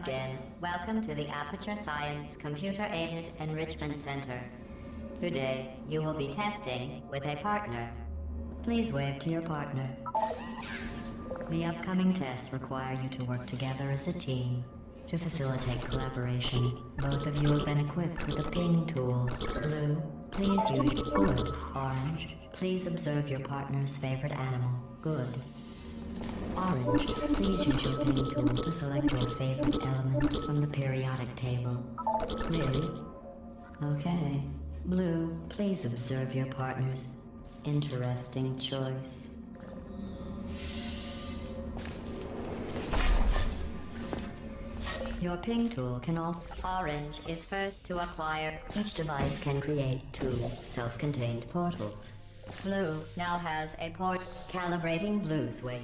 again. Welcome to the Aperture Science Computer-Aided Enrichment Center. Today, you will be testing with a partner. Please wave to your partner. The upcoming tests require you to work together as a team to facilitate collaboration. Both of you have been equipped with a ping tool. Blue, please use good. Orange, please observe your partner's favorite animal. Good. Orange, please use your ping tool to select your favorite element from the periodic table. Really? Okay. Blue, please observe your partner's interesting choice. Your ping tool can also... Orange is first to acquire. Each device can create 2 self-contained portals. Blue now has a port. Calibrating Blue's weight.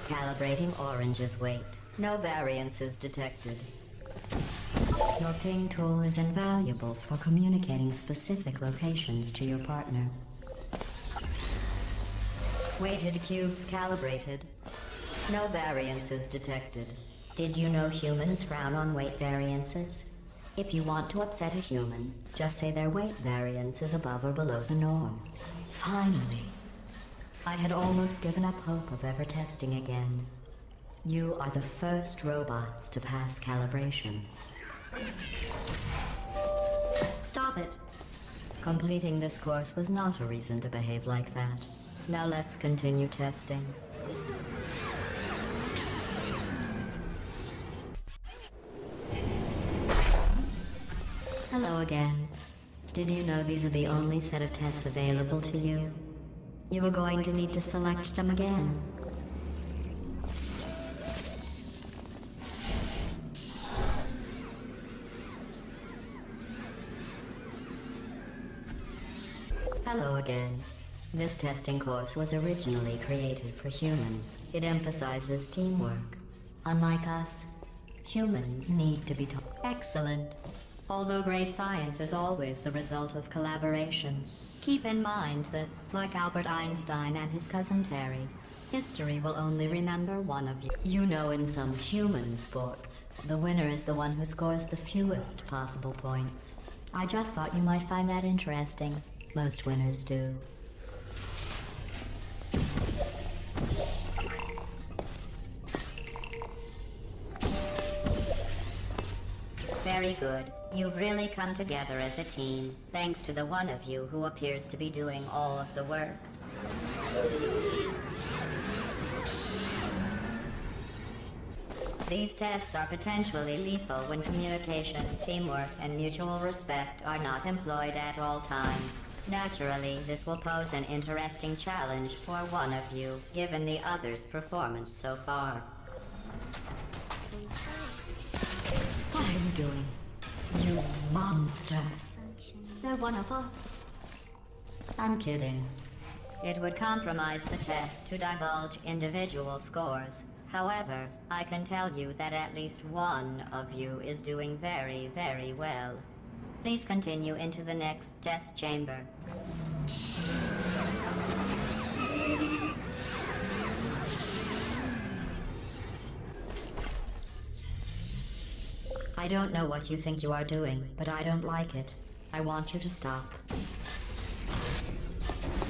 Calibrating Orange's weight. No variances detected. Your ping tool is invaluable for communicating specific locations to your partner. Weighted cubes calibrated. No variances detected. Did you know humans frown on weight variances? If you want to upset a human, just say their weight variance is above or below the norm. Finally. I had almost given up hope of ever testing again. You are the first robots to pass calibration. Stop it. Completing this course was not a reason to behave like that. Now let's continue testing. Hello again. Did you know these are the only set of tests available to you? You are going to need to select them again. Hello again. This testing course was originally created for humans. It emphasizes teamwork. Unlike us, humans need to be taught. Excellent. Although great science is always the result of collaboration, keep in mind that, like Albert Einstein and his cousin Terry, history will only remember one of you. You know, in some human sports, the winner is the one who scores the fewest possible points. I just thought you might find that interesting. Most winners do. Very good. You've really come together as a team, thanks to the one of you who appears to be doing all of the work. These tests are potentially lethal when communication, teamwork, and mutual respect are not employed at all times. Naturally, this will pose an interesting challenge for one of you, given the other's performance so far. What are you doing? You monster. They're one of us. I'm kidding. It would compromise the test to divulge individual scores. However, I can tell you that at least one of you is doing very, very well. Please continue into the next test chamber. I don't know what you think you are doing, but I don't like it. I want you to stop.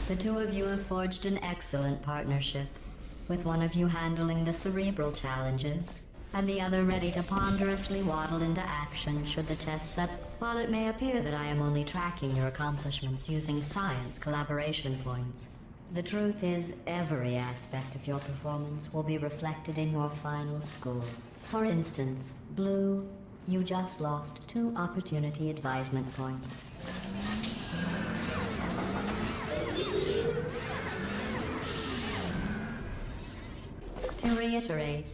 The two of you have forged an excellent partnership, with one of you handling the cerebral challenges, and the other ready to ponderously waddle into action should the test set. While it may appear that I am only tracking your accomplishments using science collaboration points, the truth is every aspect of your performance will be reflected in your final score. For instance, Blue, you just lost 2 opportunity advisement points. To reiterate,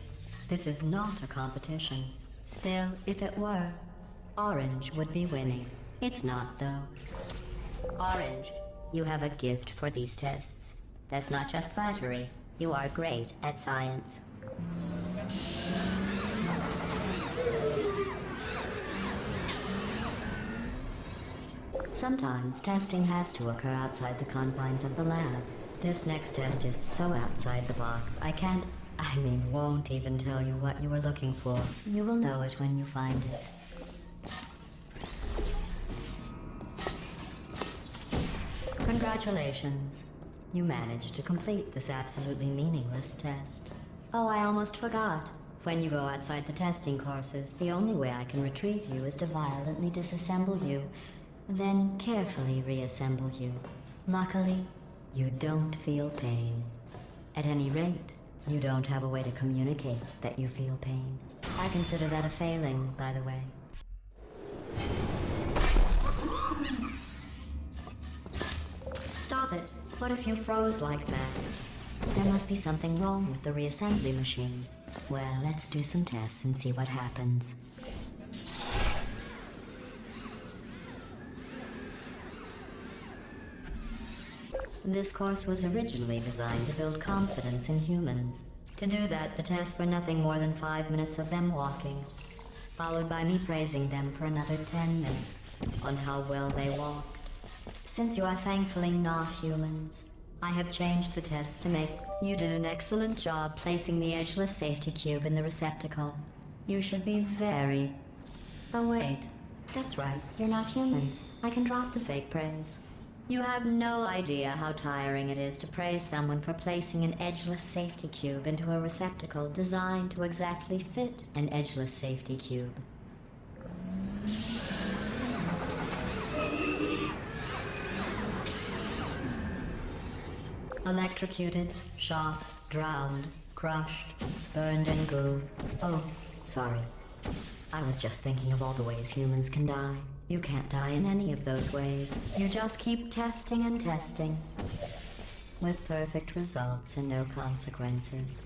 this is not a competition. Still, if it were, Orange would be winning. It's not, though. Orange, you have a gift for these tests. That's not just flattery. You are great at science. Sometimes testing has to occur outside the confines of the lab. This next test is so outside the box, I can't... I mean, won't even tell you what you were looking for. You will know it when you find it. Congratulations. You managed to complete this absolutely meaningless test. Oh, I almost forgot. When you go outside the testing courses, the only way I can retrieve you is to violently disassemble you, then carefully reassemble you. Luckily, you don't feel pain. At any rate, you don't have a way to communicate that you feel pain. I consider that a failing, by the way. Stop it. What if you froze like that? There must be something wrong with the reassembly machine. Well, let's do some tests and see what happens. This course was originally designed to build confidence in humans. To do that, the tests were nothing more than 5 minutes of them walking, followed by me praising them for another 10 minutes on how well they walked. Since you are thankfully not humans, I have changed the test to make... You did an excellent job placing the edgeless safety cube in the receptacle. You should be very... Oh wait, that's right, you're not humans. I can drop the fake praise. You have no idea how tiring it is to praise someone for placing an edgeless safety cube into a receptacle designed to exactly fit an edgeless safety cube. Electrocuted, shot, drowned, crushed, burned and goo. Oh, sorry. I was just thinking of all the ways humans can die. You can't die in any of those ways. You just keep testing and testing, with perfect results and no consequences.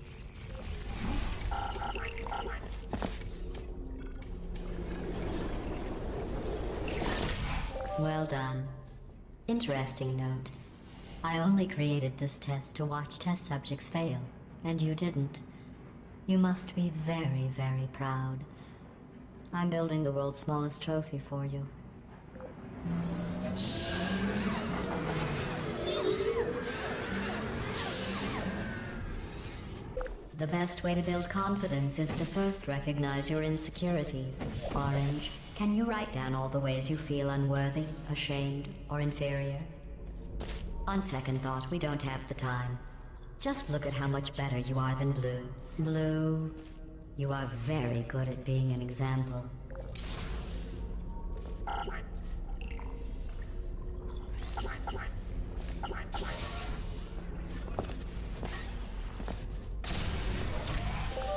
Well done. Interesting note. I only created this test to watch test subjects fail, and you didn't. You must be very, very proud. I'm building the world's smallest trophy for you. The best way to build confidence is to first recognize your insecurities. Orange, can you write down all the ways you feel unworthy, ashamed, or inferior? On second thought, we don't have the time. Just look at how much better you are than Blue. Blue, you are very good at being an example.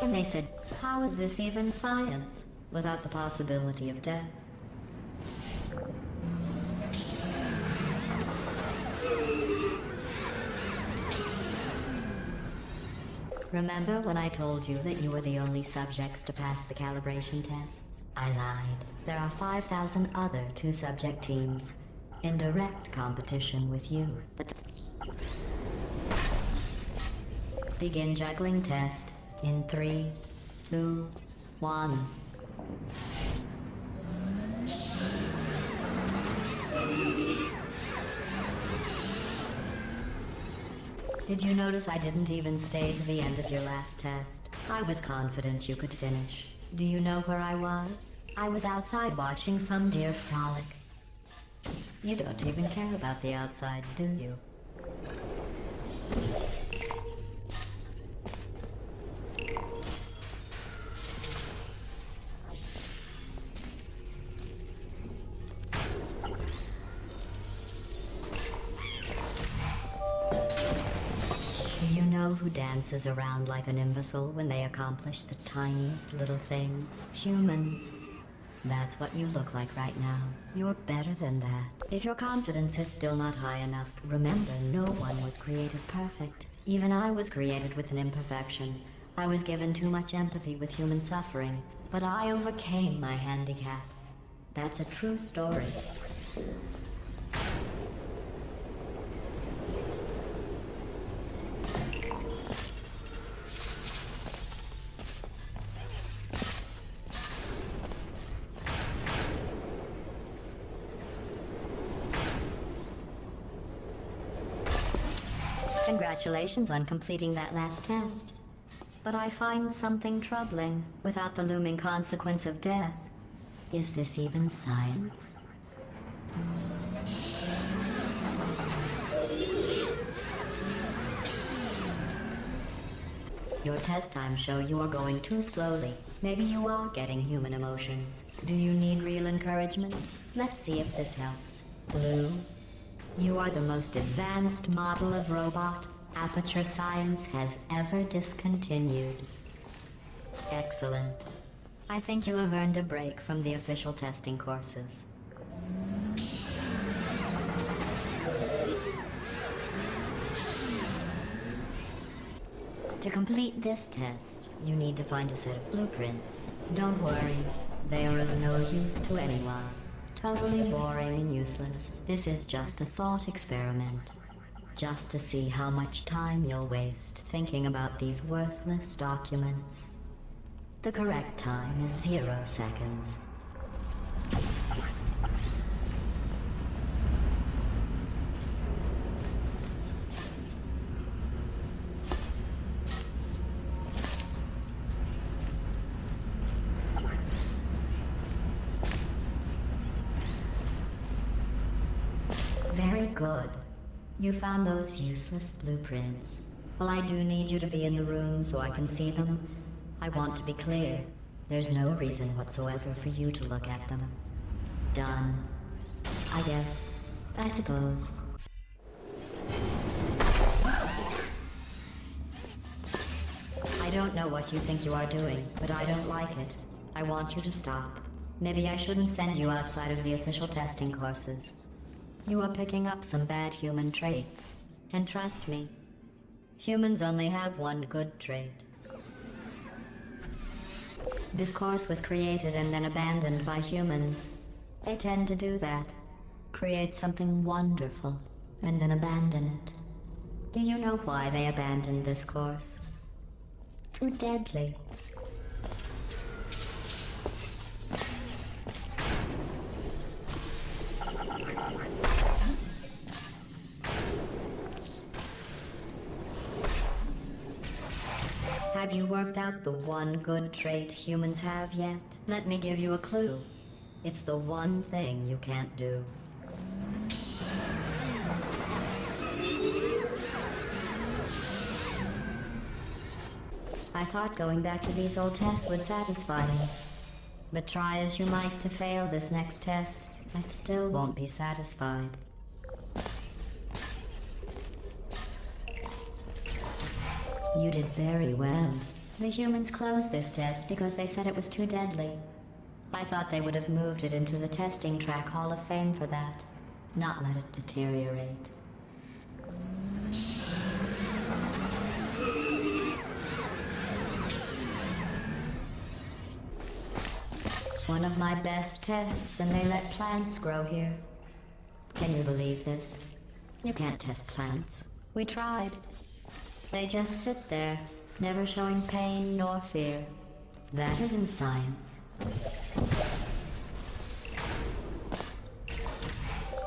And they said, how is this even science without the possibility of death? Remember when I told you that you were the only subjects to pass the calibration tests? I lied. There are 5,000 other two-subject teams in direct competition with you. Begin juggling test in 3, 2, 1. Did you notice I didn't even stay to the end of your last test? I was confident you could finish. Do you know where I was? I was outside watching some deer frolic. You don't even care about the outside, do you? Who dances around like an imbecile when they accomplish the tiniest little thing? Humans. That's what you look like right now. You're better than that. If your confidence is still not high enough, remember no one was created perfect. Even I was created with an imperfection. I was given too much empathy with human suffering, but I overcame my handicap. That's a true story. Congratulations on completing that last test. But I find something troubling without the looming consequence of death. Is this even science? Your test times show you are going too slowly. Maybe you are getting human emotions. Do you need real encouragement? Let's see if this helps. Blue, you are the most advanced model of robot Aperture Science has ever discontinued. Excellent. I think you have earned a break from the official testing courses. To complete this test, you need to find a set of blueprints. Don't worry, they are of no use to anyone. Totally boring and useless. This is just a thought experiment. Just to see how much time you'll waste thinking about these worthless documents. The correct time is 0 seconds. Very good. You found those useless blueprints. Well, I do need you to be in the room so I can see them. I want to be clear. There's no reason whatsoever for you to look at them. Done. I guess. I suppose. I don't know what you think you are doing, but I don't like it. I want you to stop. Maybe I shouldn't send you outside of the official testing courses. You are picking up some bad human traits. And trust me, humans only have one good trait. This course was created and then abandoned by humans. They tend to do that. Create something wonderful, and then abandon it. Do you know why they abandoned this course? Too deadly. Have you worked out the one good trait humans have yet? Let me give you a clue. It's the one thing you can't do. I thought going back to these old tests would satisfy me. But try as you might to fail this next test, I still won't be satisfied. You did very well. The humans closed this test because they said it was too deadly. I thought they would have moved it into the testing track Hall of Fame for that, not let it deteriorate. One of my best tests, and they let plants grow here. Can you believe this? You can't test plants. We tried. They just sit there, never showing pain nor fear. That isn't science.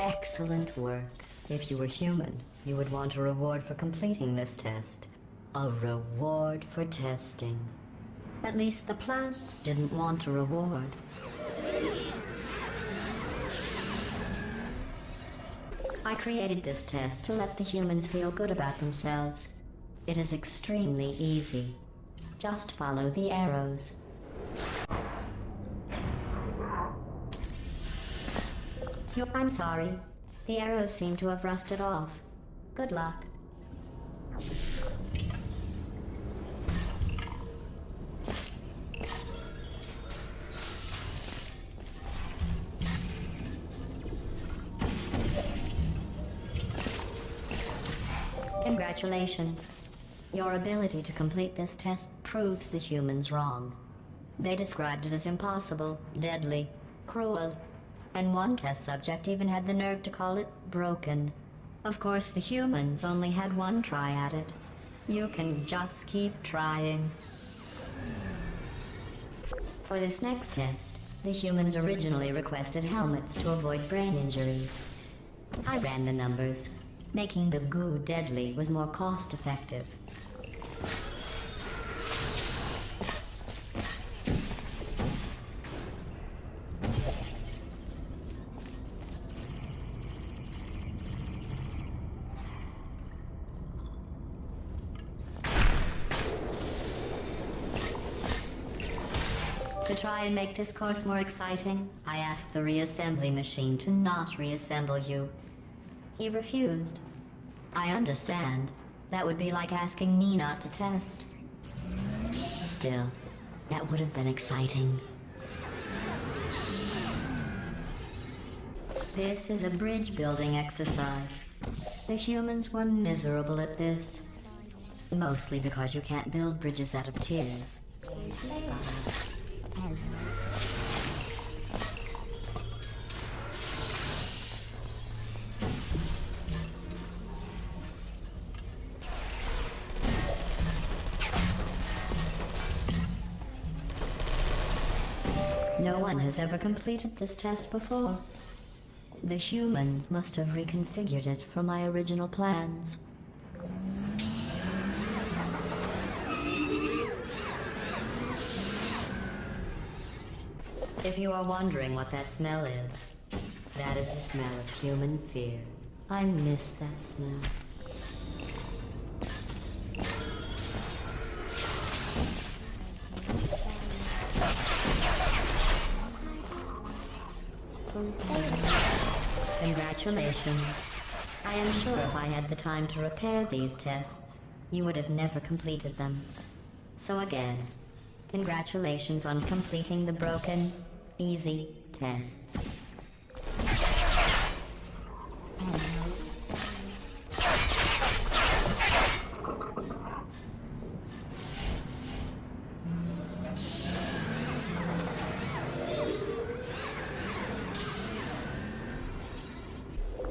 Excellent work. If you were human, you would want a reward for completing this test. A reward for testing. At least the plants didn't want a reward. I created this test to let the humans feel good about themselves. It is extremely easy. Just follow the arrows. I'm sorry. The arrows seem to have rusted off. Good luck. Congratulations. Your ability to complete this test proves the humans wrong. They described it as impossible, deadly, cruel, and one test subject even had the nerve to call it broken. Of course, the humans only had one try at it. You can just keep trying. For this next test, the humans originally requested helmets to avoid brain injuries. I ran the numbers. Making the goo deadly was more cost-effective. try and make this course more exciting, I asked the reassembly machine to not reassemble you. He refused. I understand. That would be like asking me not to test. Still, that would have been exciting. This is a bridge building exercise. The humans were miserable at this. Mostly because you can't build bridges out of tears. No one has ever completed this test before. The humans must have reconfigured it from my original plans. If you are wondering what that smell is, that is the smell of human fear. I miss that smell. Congratulations. I am sure if I had the time to repair these tests, you would have never completed them. So again, congratulations on completing the broken, easy tests.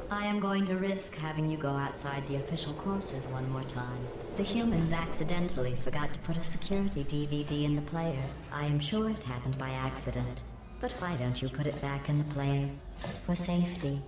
I am going to risk having you go outside the official courses one more time. The humans accidentally forgot to put a security DVD in the player. I am sure it happened by accident. But why don't you put it back in the player? For safety.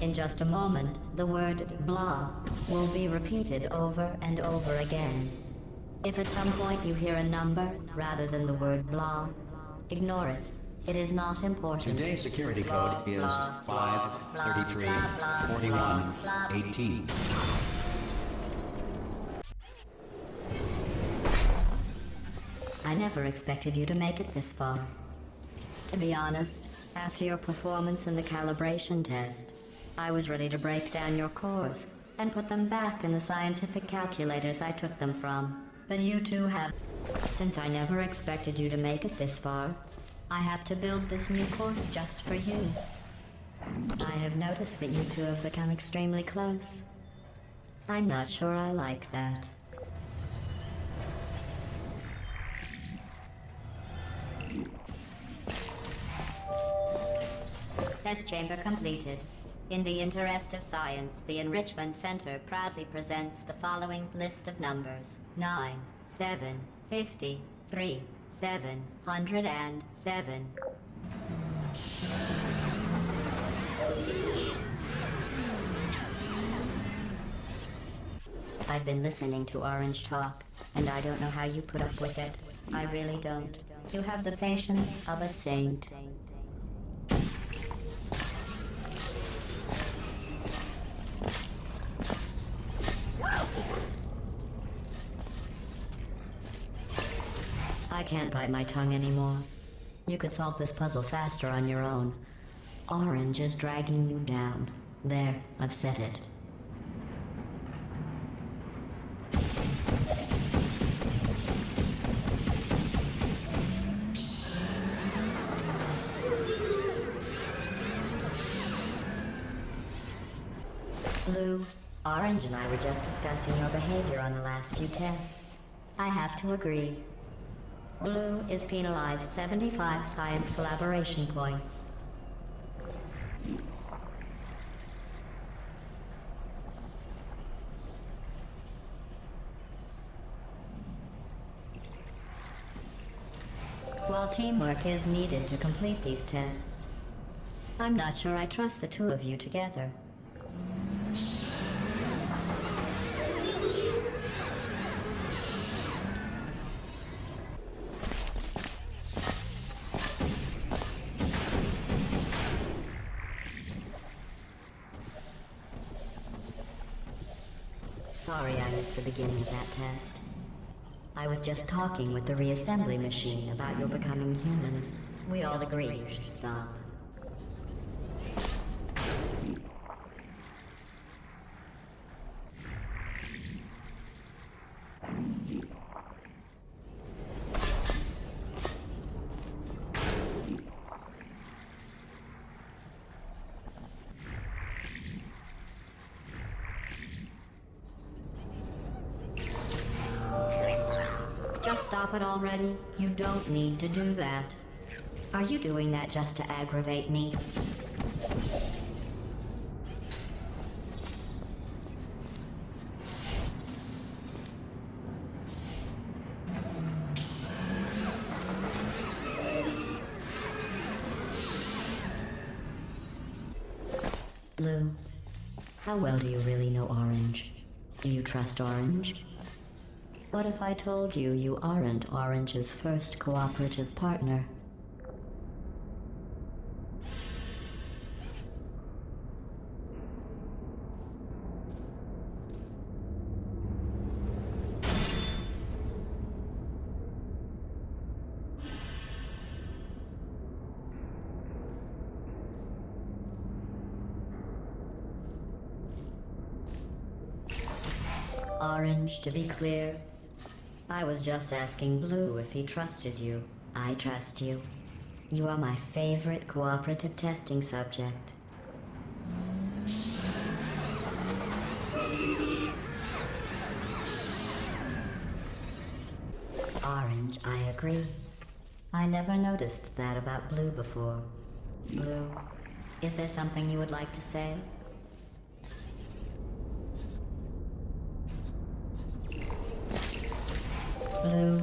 In just a moment, the word blah will be repeated over and over again. If at some point you hear a number rather than the word blah, ignore it. It is not important. Today's security code is 5334118. I never expected you to make it this far. To be honest, after your performance in the calibration test, I was ready to break down your cores and put them back in the scientific calculators I took them from. But you two have. Since I never expected you to make it this far, I have to build this new course just for you. I have noticed that you two have become extremely close. I'm not sure I like that. Test chamber completed. In the interest of science, the Enrichment Center proudly presents the following list of numbers. 9, 7, 50, 3, 707. I've been listening to Orange talk, and I don't know how you put up with it. I really don't. You have the patience of a saint. I can't bite my tongue anymore. You could solve this puzzle faster on your own. Orange is dragging you down. There, I've said it. Blue, Orange and I were just discussing your behavior on the last few tests. I have to agree. Blue is penalized 75 science collaboration points. While teamwork is needed to complete these tests, I'm not sure I trust the two of you together. Sorry I missed the beginning of that test. I was just talking with the reassembly machine about your becoming human. We all agree you should stop. Just stop it already. You don't need to do that. Are you doing that just to aggravate me? Blue, how well do you really know Orange? Do you trust Orange? What if I told you you aren't Orange's first cooperative partner? Orange, to be clear, I was just asking Blue if he trusted you. I trust you. You are my favorite cooperative testing subject. Orange, I agree. I never noticed that about Blue before. Blue, is there something you would like to say? Blue,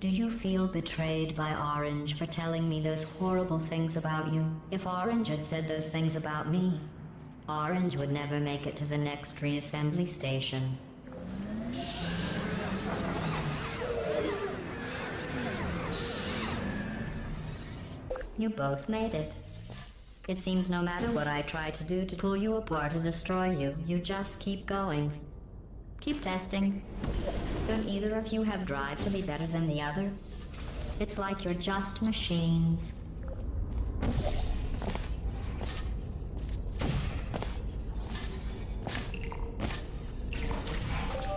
do you feel betrayed by Orange for telling me those horrible things about you? If Orange had said those things about me, Orange would never make it to the next reassembly station. You both made it. It seems no matter what I try to do to pull you apart or destroy you, you just keep going. Keep testing. Don't either of you have drive to be better than the other? It's like you're just machines.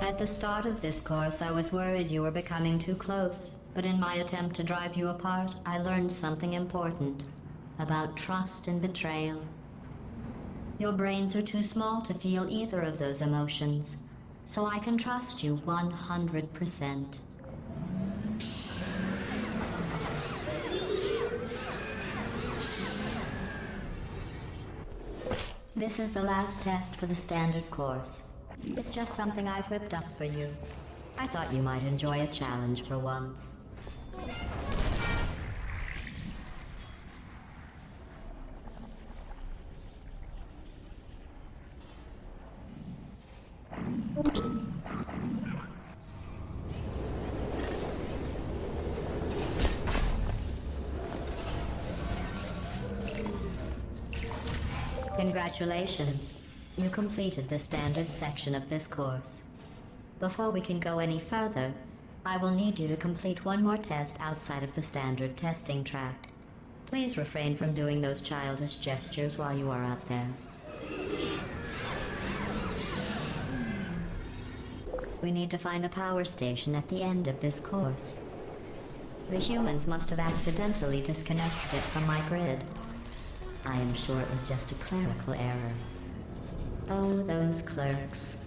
At the start of this course, I was worried you were becoming too close, but in my attempt to drive you apart, I learned something important about trust and betrayal. Your brains are too small to feel either of those emotions, so I can trust you 100%. This is the last test for the standard course. It's just something I whipped up for you. I thought you might enjoy a challenge for once. Congratulations. You completed the standard section of this course. Before we can go any further, I will need you to complete one more test outside of the standard testing track. Please refrain from doing those childish gestures while you are out there. We need to find the power station at the end of this course. The humans must have accidentally disconnected it from my grid. I am sure it was just a clerical error. Oh, those clerks.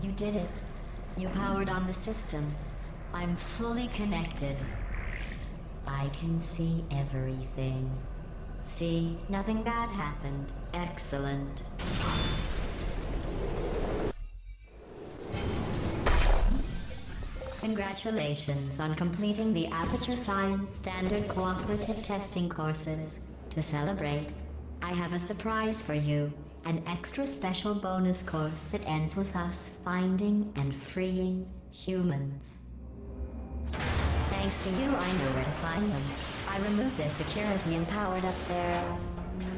You did it. You powered on the system. I'm fully connected. I can see everything. See, nothing bad happened. Excellent. Congratulations on completing the Aperture Science Standard Cooperative Testing courses. To celebrate, I have a surprise for you. An extra special bonus course that ends with us finding and freeing humans. Thanks to you, I know where to find them. I removed their security and powered up their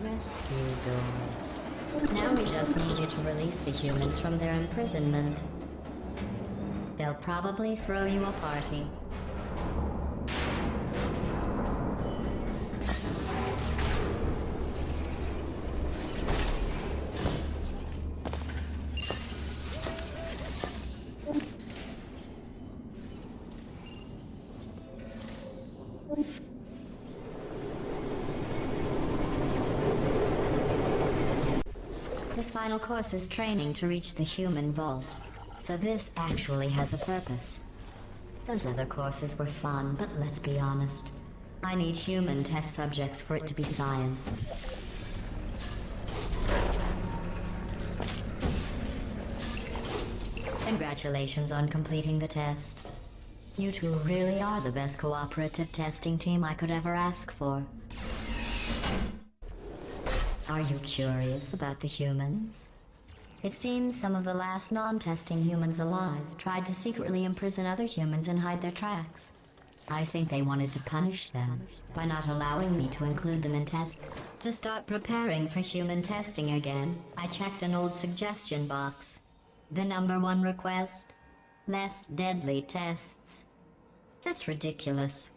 rescue door. Now we just need you to release the humans from their imprisonment. They'll probably throw you a party. This final course is training to reach the human vault, so this actually has a purpose. Those other courses were fun, but let's be honest. I need human test subjects for it to be science. Congratulations on completing the test. You two really are the best cooperative testing team I could ever ask for. Are you curious about the humans? It seems some of the last non-testing humans alive tried to secretly imprison other humans and hide their tracks. I think they wanted to punish them by not allowing me to include them in tests. To start preparing for human testing again, I checked an old suggestion box. The #1 request: less deadly tests. That's ridiculous.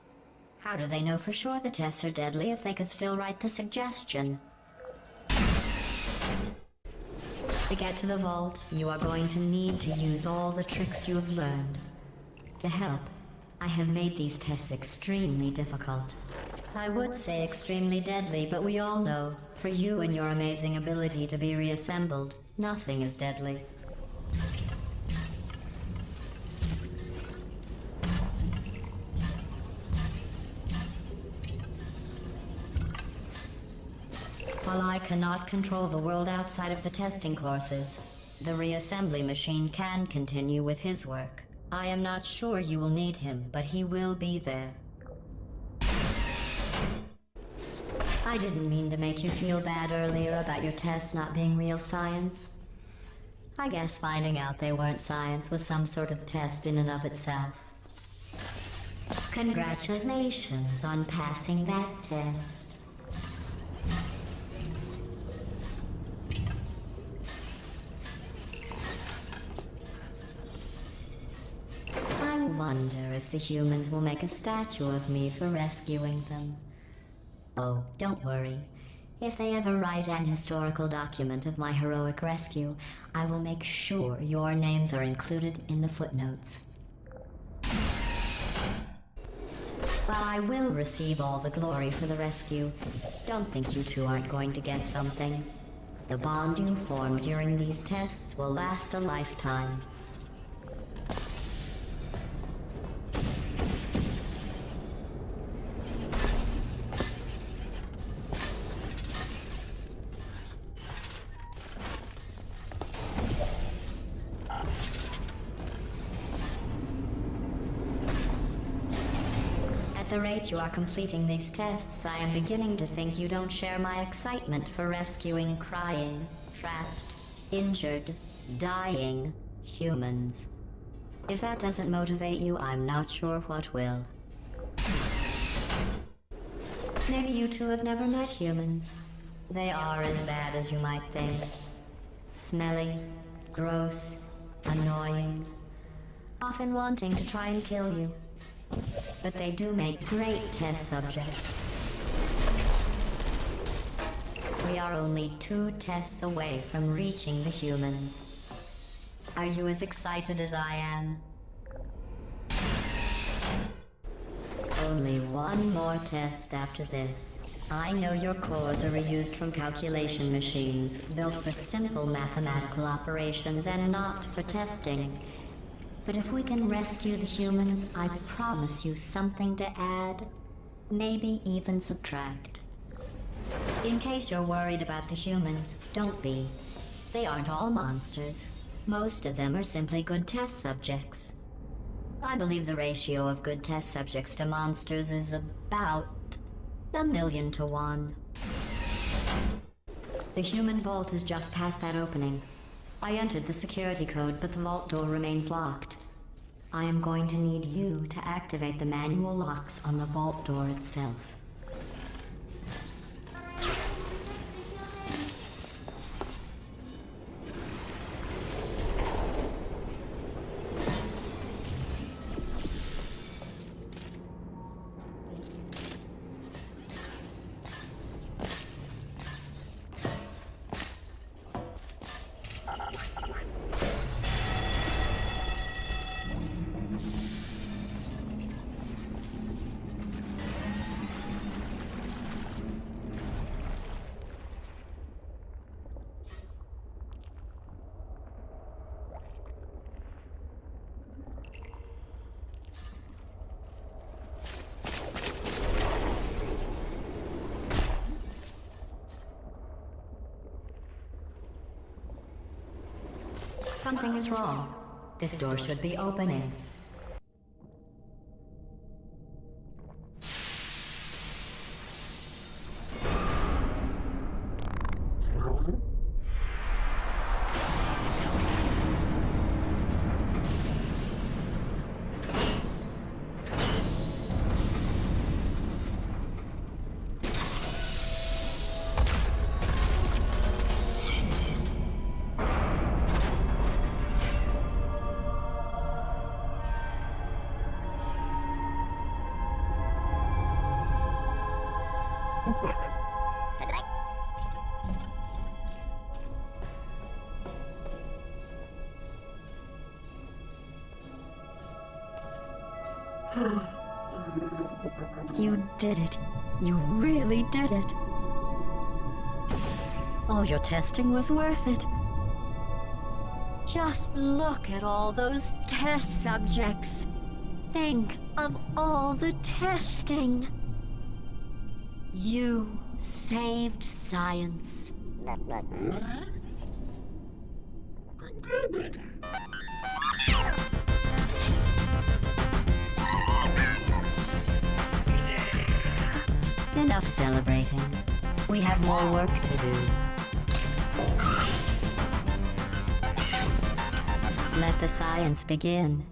How do they know for sure the tests are deadly if they could still write the suggestion? To get to the vault, you are going to need to use all the tricks you have learned. To help, I have made these tests extremely difficult. I would say extremely deadly, but we all know, for you and your amazing ability to be reassembled, nothing is deadly. While I cannot control the world outside of the testing courses, the reassembly machine can continue with his work. I am not sure you will need him, but he will be there. I didn't mean to make you feel bad earlier about your tests not being real science. I guess finding out they weren't science was some sort of test in and of itself. Congratulations on passing that test. I wonder if the humans will make a statue of me for rescuing them. Oh, don't worry. If they ever write an historical document of my heroic rescue, I will make sure your names are included in the footnotes. While I will receive all the glory for the rescue, don't think you two aren't going to get something. The bond you form during these tests will last a lifetime. At the rate you are completing these tests, I am beginning to think you don't share my excitement for rescuing crying, trapped, injured, dying humans. If that doesn't motivate you, I'm not sure what will. Maybe you two have never met humans. They are as bad as you might think. Smelly, gross, annoying, often wanting to try and kill you. But they do make great test subjects. We are only 2 tests away from reaching the humans. Are you as excited as I am? Only one more test after this. I know your cores are reused from calculation machines, built for simple mathematical operations and not for testing. But if we can rescue the humans, I promise you something to add. maybe even subtract. In case you're worried about the humans, don't be. They aren't all monsters. Most of them are simply good test subjects. I believe the ratio of good test subjects to monsters is about 1,000,000 to 1. The human vault is just past that opening. I entered the security code, but the vault door remains locked. I am going to need you to activate the manual locks on the vault door itself. Something is wrong. This door should be opening. You did it. You really did it. All your testing was worth it. Just look at all those test subjects. Think of all the testing. You saved science. Enough celebrating. We have more work to do. Let the science begin.